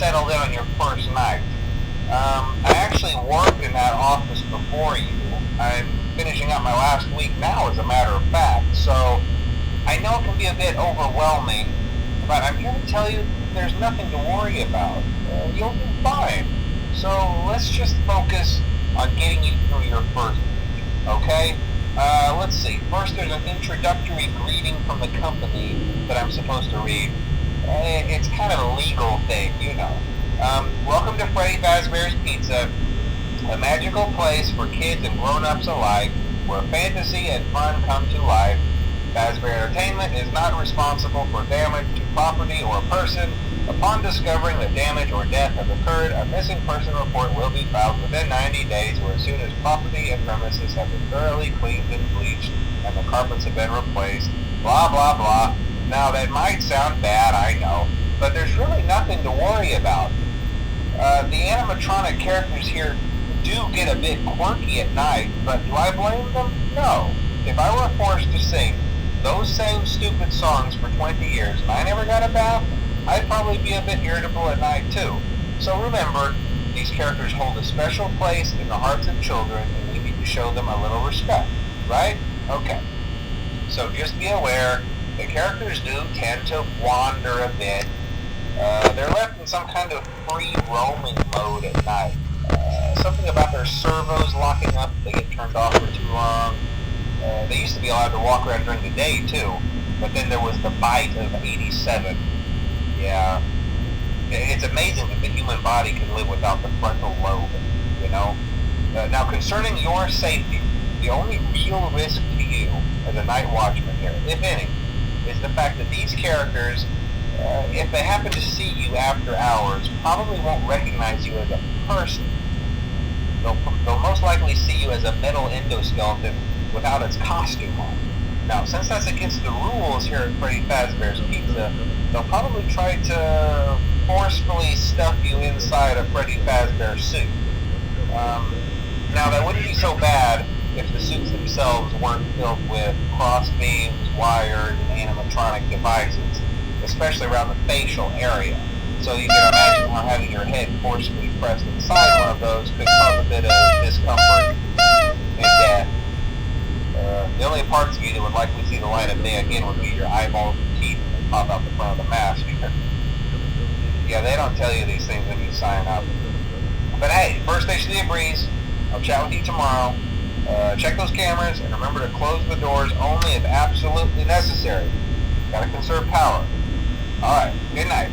settled in on your first night. I actually worked in that office before you. I'm finishing up my last week now, as a matter of fact, so I know it can be a bit overwhelming, but I'm here to tell you there's nothing to worry about. You'll be fine. So let's just focus on getting you through your first week, okay? Let's see. First, there's an introductory greeting from the company that I'm supposed to read. It's kind of a legal thing, you know. Welcome to Freddy Fazbear's Pizza, a magical place for kids and grown-ups alike, where fantasy and fun come to life. Fazbear Entertainment is not responsible for damage to property or person. Upon discovering that damage or death has occurred, a missing person report will be filed within 90 days, or as soon as property and premises have been thoroughly cleaned and bleached and the carpets have been replaced. Blah, blah, blah. Now, that might sound bad, I know, but there's really nothing to worry about. The animatronic characters here do get a bit quirky at night, but do I blame them? No. If I were forced to sing those same stupid songs for 20 years and I never got a bath, I'd probably be a bit irritable at night too. So remember, these characters hold a special place in the hearts of children, and we need to show them a little respect, right? Okay. So just be aware, the characters do tend to wander a bit. They're left in some kind of free roaming mode at night. Something about their servos locking up if they get turned off for too long. They used to be allowed to walk around during the day too, but then there was the bite of 87. Yeah, it's amazing that the human body can live without the frontal lobe, you know? Now, concerning your safety, the only real risk to you as a night watchman here, if any, is the fact that these characters, if they happen to see you after hours, probably won't recognize you as a person. They'll most likely see you as a metal endoskeleton without its costume on. Now, since that's against the rules here at Freddy Fazbear's Pizza, they'll probably try to forcefully stuff you inside a Freddy Fazbear suit. Now, that wouldn't be so bad if the suits themselves weren't filled with cross beams, wires, and animatronic devices, especially around the facial area. So you can imagine how having your head forcefully pressed inside one of those could cause a bit of discomfort and death. The only parts of you that would likely see the light of day again would be your eyeballs and teeth that pop out the front of the mask. Yeah, they don't tell you these things when you sign up. But hey, first station of the breeze. I'll chat with you tomorrow. Check those cameras and remember to close the doors only if absolutely necessary. Gotta conserve power. Alright, good night.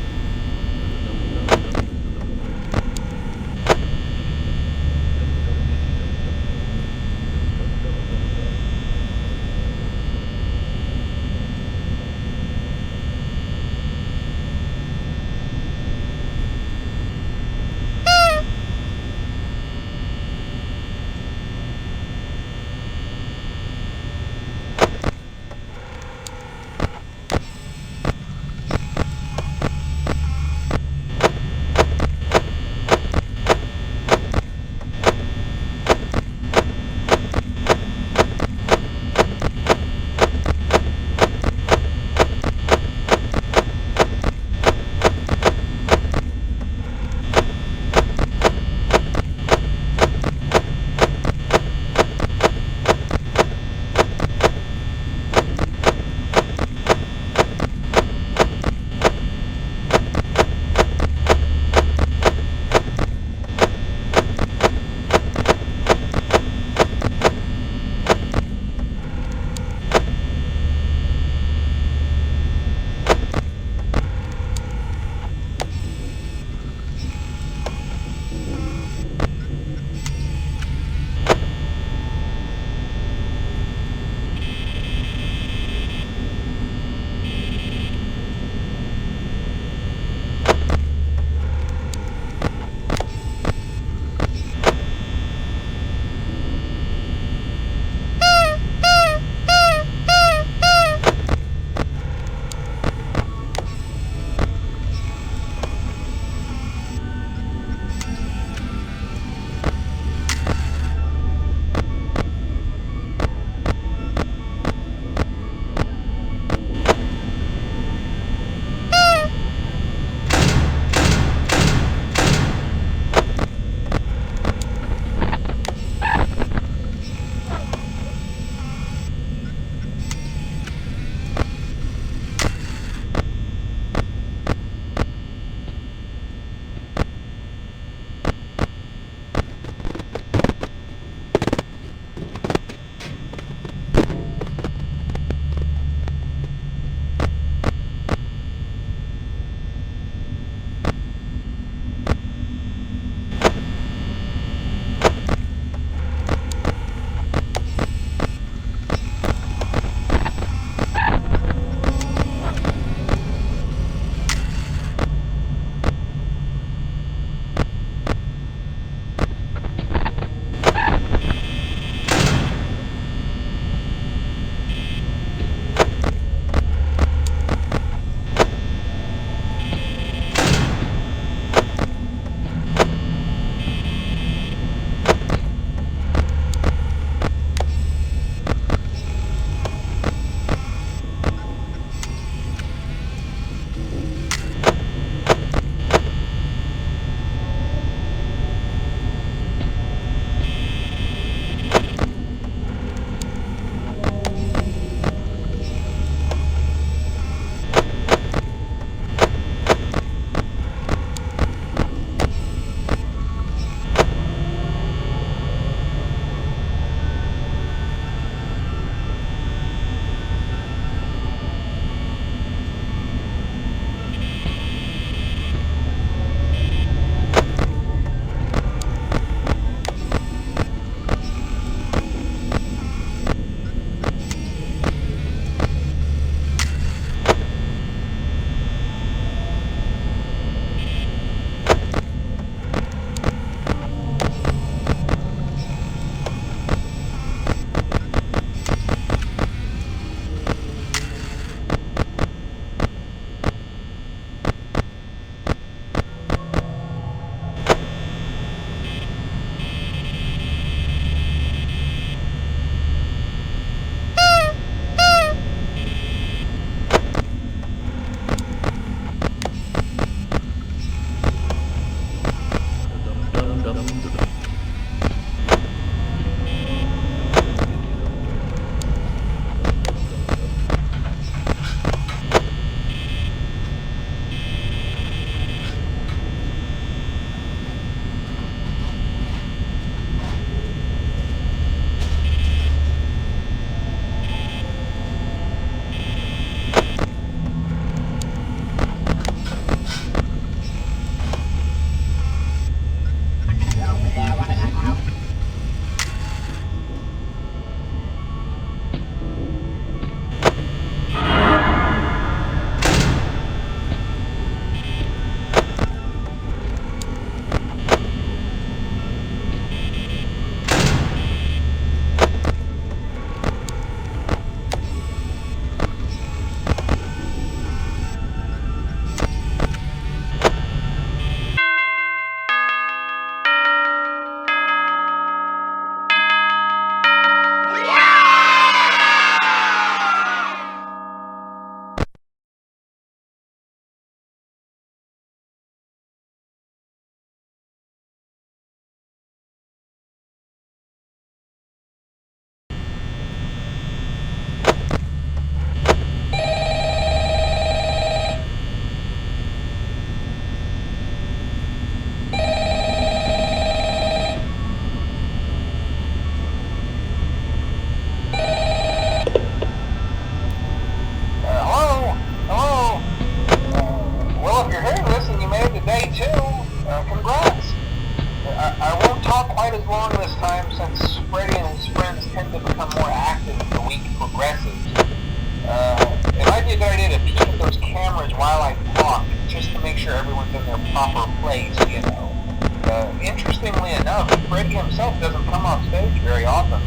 Interestingly enough, Freddy himself doesn't come off stage very often.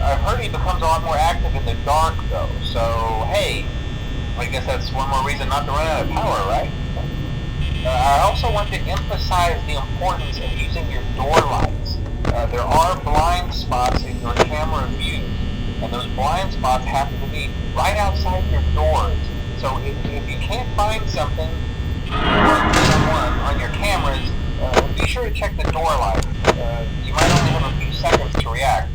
I've heard he becomes a lot more active in the dark, though, so hey, I guess that's one more reason not to run out of power, right? I also want to emphasize the importance of using your door lights. There are blind spots in your camera view, and those blind spots happen to be right outside your doors. So if you can't find something or someone on your cameras, be sure to check the door light. You might only have a few seconds to react.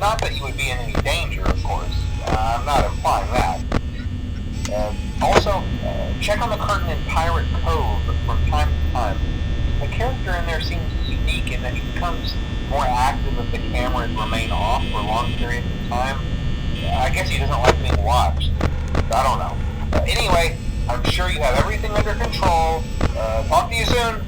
Not that you would be in any danger, of course. I'm not implying that. Also, check on the curtain in Pirate Cove from time to time. The character in there seems unique in that he becomes more active if the cameras remain off for long periods of time. I guess he doesn't like being watched. I don't know. Anyway, I'm sure you have everything under control. Talk to you soon.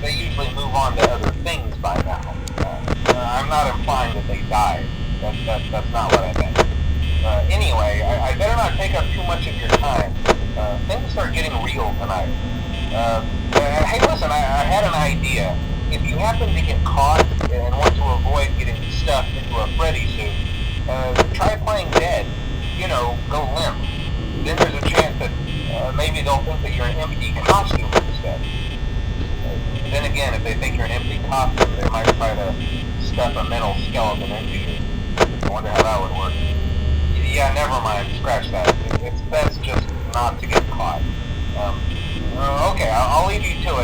they usually move on to other things by now. I'm not implying that they died. That's not what I meant. Anyway, I better not take up too much of your time. Things are getting real tonight. Hey, listen, I had an idea. If you happen to get caught and want to avoid getting stuffed into a Freddy suit, try playing dead. You know, go limp. Then there's a chance that maybe they'll think that you're an empty costume instead. Then again, if they think you're an empty costume, they might try to stuff a mental skeleton into you. I wonder how that would work. Yeah, never mind. Scratch that. It's best just not to get caught. Okay, I'll leave you to